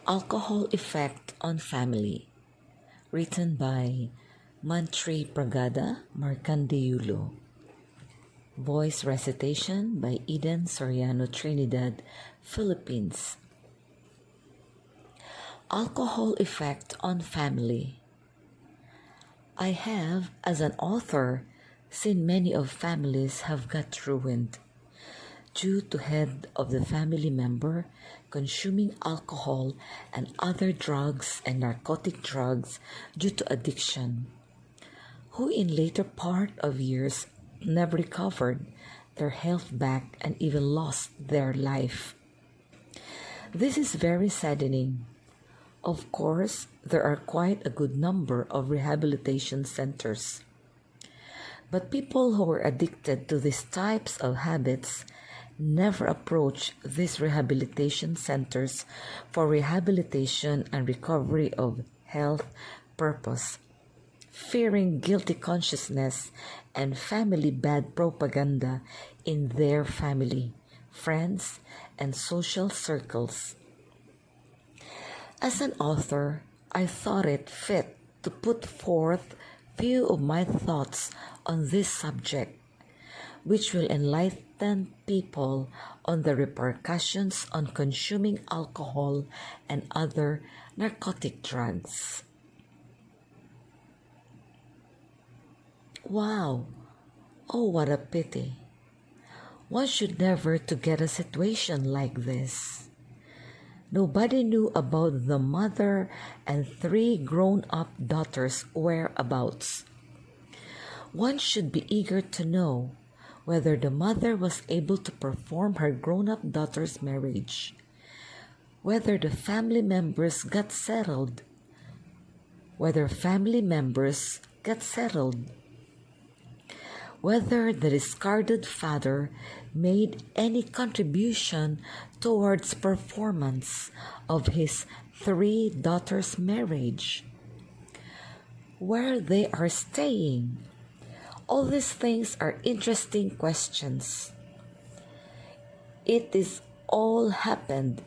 Alcohol Effect on Family, written by Mantri Pragada, Markandeyulu. Voice recitation by Eden Soriano Trinidad, Philippines. Alcohol Effect on Family. I have, as an author, seen many of families have got ruined due to head of the family member consuming alcohol and other drugs and narcotic drugs due to addiction, who in later part of years never recovered their health back and even lost their life. This is very saddening. Of course, there are quite a good number of rehabilitation centers. But people who are addicted to these types of habits never approach these rehabilitation centers for rehabilitation and recovery of health purpose, fearing guilty consciousness and family bad propaganda in their family, friends, and social circles. As an author, I thought it fit to put forth few of my thoughts on this subject, which will enlighten people on the repercussions on consuming alcohol and other narcotic drugs. Wow! Oh, what a pity. One should never to get a situation like this. Nobody knew about the mother and 3 grown-up daughters' whereabouts. One should be eager to know whether the mother was able to perform her grown-up daughter's marriage, whether the family members got settled, whether the discarded father made any contribution towards performance of his 3 daughters' marriage, where they are staying. All these things are interesting questions. It is all happened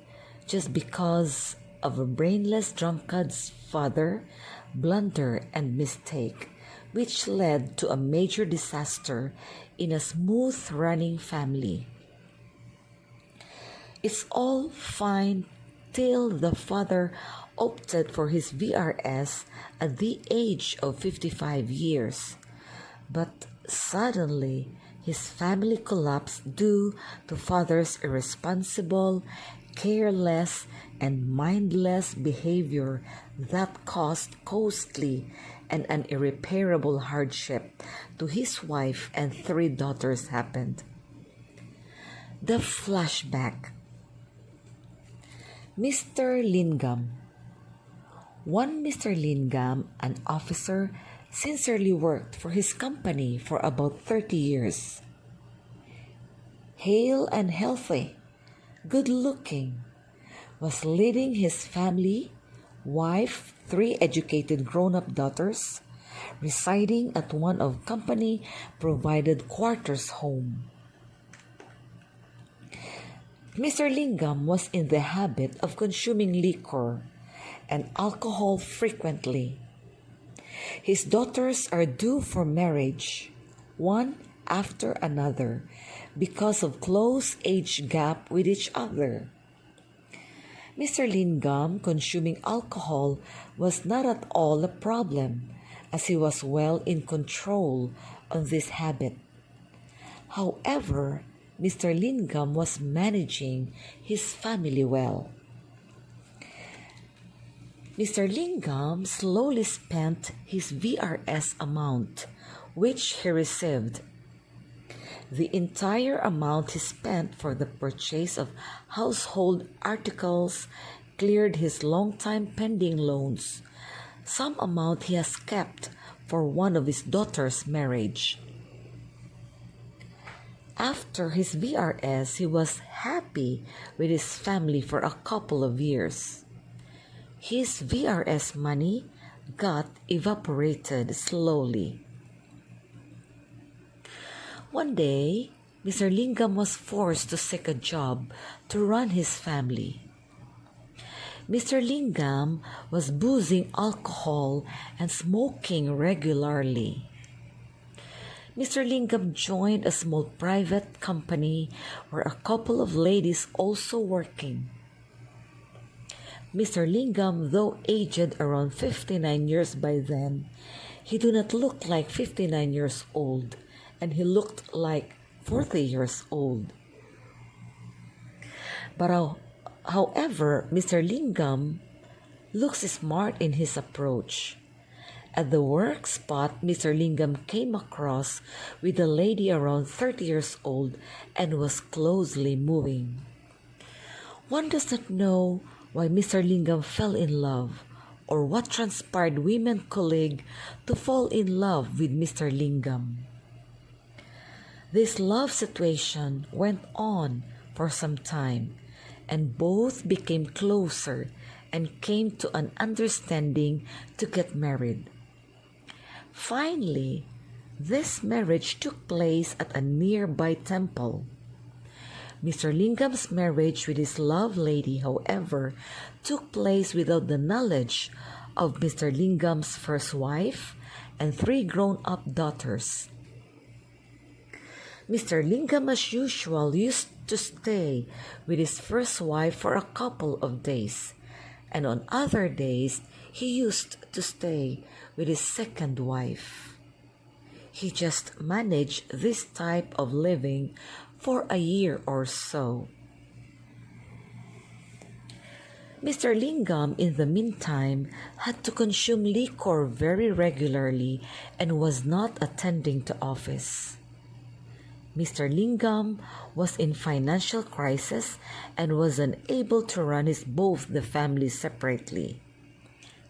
just because of a brainless drunkard's father blunder and mistake, which led to a major disaster in a smooth-running family. It's all fine till the father opted for his VRS at the age of 55 years. But suddenly, his family collapsed due to father's irresponsible, careless, and mindless behavior that caused costly and an irreparable hardship to his wife and 3 daughters happened. The flashback. Mr. Lingam. One Mr. Lingam, an officer, sincerely worked for his company for about 30 years. Hale and healthy, good-looking, was leading his family, wife, 3 educated grown-up daughters, residing at one of company-provided quarters home. Mr. Lingam was in the habit of consuming liquor and alcohol frequently. His daughters are due for marriage, one after another, because of close age gap with each other. Mr. Lingam consuming alcohol was not at all a problem, as he was well in control of this habit. However, Mr. Lingam was managing his family well. Mr. Lingam slowly spent his VRS amount, which he received. The entire amount he spent for the purchase of household articles cleared his long-time pending loans. Some amount he has kept for one of his daughter's marriage. After his VRS, he was happy with his family for a couple of years. His VRS money got evaporated slowly. One day, Mr. Lingam was forced to seek a job to run his family. Mr. Lingam was boozing alcohol and smoking regularly. Mr. Lingam joined a small private company where a couple of ladies also working. Mr. Lingam, though aged around 59 years by then, he did not look like 59 years old, and he looked like 40 years old. But however, Mr. Lingam looks smart in his approach. At the work spot, Mr. Lingam came across with a lady around 30 years old and was closely moving. One does not know why Mr. Lingam fell in love or what transpired women colleague to fall in love with Mr. Lingam. This love situation went on for some time, and both became closer and came to an understanding to get married. Finally, this marriage took place at a nearby temple. Mr. Lingam's marriage with his love lady, however, took place without the knowledge of Mr. Lingam's first wife and 3 grown-up daughters. Mr. Lingam, as usual, used to stay with his first wife for a couple of days, and on other days he used to stay with his second wife. He just managed this type of living for a year or so. Mr. Lingam, in the meantime, had to consume liquor very regularly and was not attending to office. Mr. Lingam was in financial crisis and was unable to run both the families separately.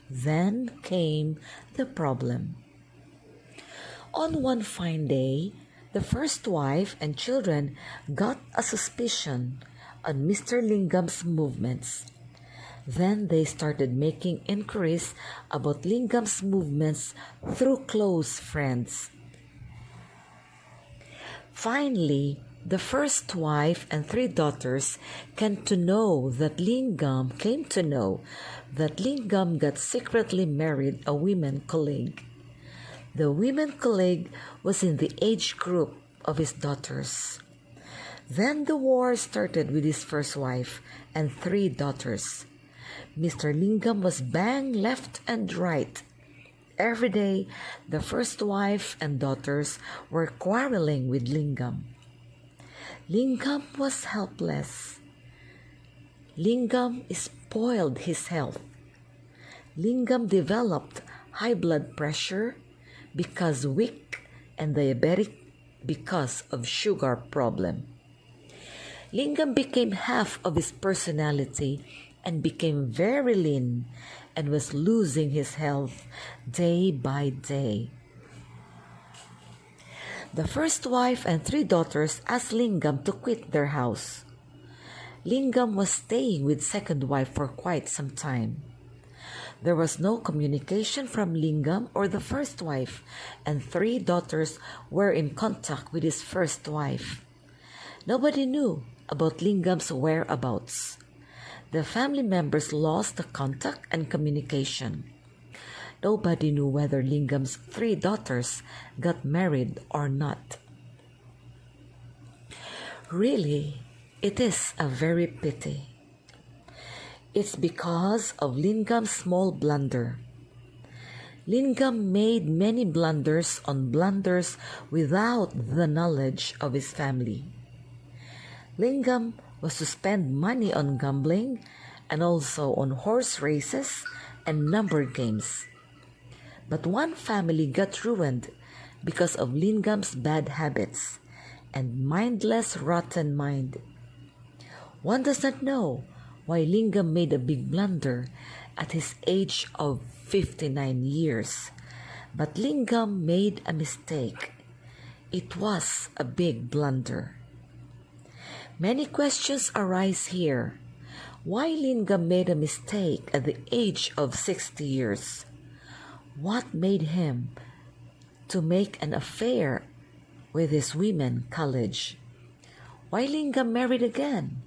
Then came the problem. On one fine day, the first wife and children got a suspicion on Mr. Lingam's movements. Then they started making inquiries about Lingam's movements through close friends. Finally, the first wife and 3 daughters came to know that Lingam got secretly married a women colleague. The women colleague was in the age group of his daughters. Then the war started with his first wife and 3 daughters. Mr. Lingam was banged left and right. Every day, the first wife and daughters were quarreling with Lingam. Lingam was helpless. Lingam spoiled his health. Lingam developed high blood pressure because weak and diabetic because of sugar problem. Lingam became half of his personality and became very lean and was losing his health day by day. The first wife and 3 daughters asked Lingam to quit their house. Lingam was staying with second wife for quite some time. There was no communication from Lingam or the first wife, and 3 daughters were in contact with his first wife. Nobody knew about Lingam's whereabouts. The family members lost the contact and communication. Nobody knew whether Lingam's 3 daughters got married or not. Really, it is a very pity. It's because of Lingam's small blunder. Lingam made many blunders on blunders without the knowledge of his family. Lingam was to spend money on gambling and also on horse races and number games. But one family got ruined because of Lingam's bad habits and mindless rotten mind. One does not know why Lingam made a big blunder at his age of 59 years. But Lingam made a mistake. It was a big blunder. Many questions arise here. Why Lingam made a mistake at the age of 60 years? What made him to make an affair with his women college? Why Lingam married again?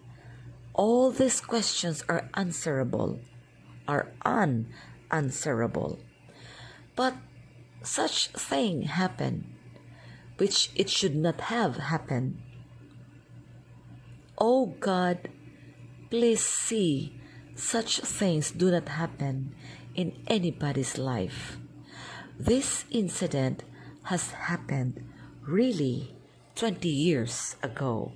All these questions are answerable. are unanswerable. But such thing happened, which it should not have happened. Oh God, please see such things do not happen in anybody's life. This incident has happened really 20 years ago.